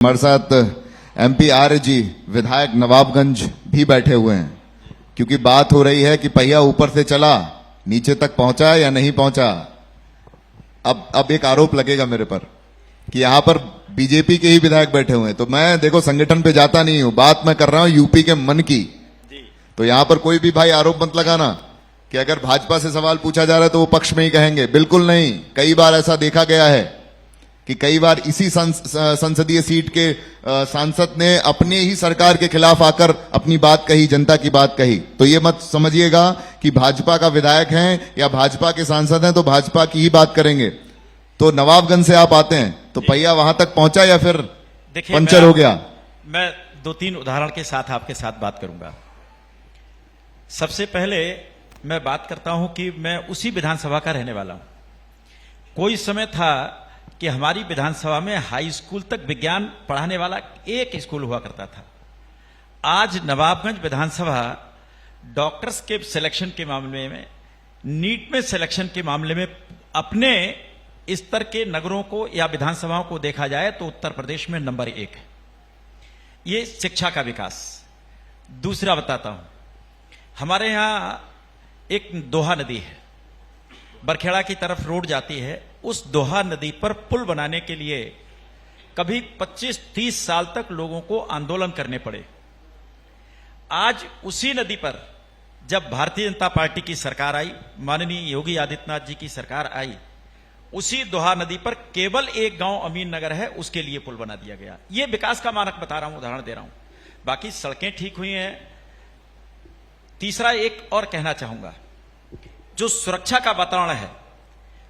हमारे साथ एमपी आर्य जी विधायक नवाबगंज भी बैठे हुए हैं, क्योंकि बात हो रही है कि पहिया ऊपर से चला, नीचे तक पहुंचा या नहीं पहुंचा। अब एक आरोप लगेगा मेरे पर कि यहां पर बीजेपी के ही विधायक बैठे हुए हैं। तो मैं देखो संगठन पे जाता नहीं हूं, बात मैं कर रहा हूं यूपी के मन की। तो यहां पर कोई भी भाई आरोप मत लगाना कि अगर भाजपा से सवाल पूछा जा रहा है तो वो पक्ष में ही कहेंगे। बिल्कुल नहीं। कई बार ऐसा देखा गया है कि कई बार इसी संसदीय सीट के सांसद ने अपने ही सरकार के खिलाफ आकर अपनी बात कही, जनता की बात कही। तो ये मत समझिएगा कि भाजपा का विधायक हैं या भाजपा के सांसद हैं तो भाजपा की ही बात करेंगे। तो नवाबगंज से आप आते हैं तो पहिया वहां तक पहुंचा या फिर पंचर हो गया? मैं दो तीन उदाहरण के साथ आपके साथ बात करूंगा। सबसे पहले मैं बात करता हूं कि मैं उसी विधानसभा का रहने वाला हूं। कोई समय था कि हमारी विधानसभा में हाई स्कूल तक विज्ञान पढ़ाने वाला एक स्कूल हुआ करता था। आज नवाबगंज विधानसभा डॉक्टर्स के सिलेक्शन के मामले में, नीट में सिलेक्शन के मामले में अपने स्तर के नगरों को या विधानसभाओं को देखा जाए तो उत्तर प्रदेश में नंबर 1 है। ये शिक्षा का विकास। दूसरा बताता हूं, हमारे यहां एक दोहा नदी है, बरखेड़ा की तरफ रोड जाती है। उस दोहा नदी पर पुल बनाने के लिए कभी 25-30 साल तक लोगों को आंदोलन करने पड़े। आज उसी नदी पर जब भारतीय जनता पार्टी की सरकार आई, माननीय योगी आदित्यनाथ जी की सरकार आई, उसी दोहा नदी पर केवल एक गांव अमीन नगर है, उसके लिए पुल बना दिया गया। यह विकास का मानक बता रहा हूं, उदाहरण दे रहा हूं। बाकी सड़कें ठीक हुई हैं। तीसरा एक और कहना चाहूंगा, जो सुरक्षा का वातावरण है,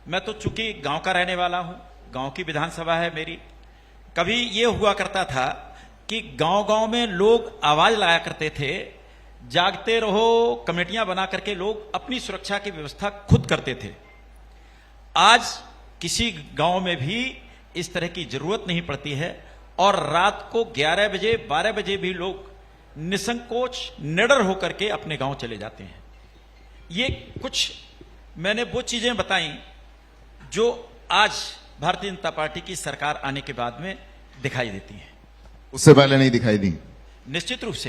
मैं तो चूंकि गांव का रहने वाला हूं, गांव की विधानसभा है मेरी। कभी यह हुआ करता था कि गांव-गांव में लोग आवाज लाया करते थे, जागते रहो, कमेटियां बना करके लोग अपनी सुरक्षा की व्यवस्था खुद करते थे। आज किसी गांव में भी इस तरह की जरूरत नहीं पड़ती है और रात को 11 बजे 12 बजे भी लोग निसंकोच निडर होकर के अपने गांव चले जाते हैं। ये कुछ मैंने वो चीजें बताई जो आज भारतीय जनता पार्टी की सरकार आने के बाद में दिखाई देती हैं। उससे पहले नहीं दिखाई दी। निश्चित रूप से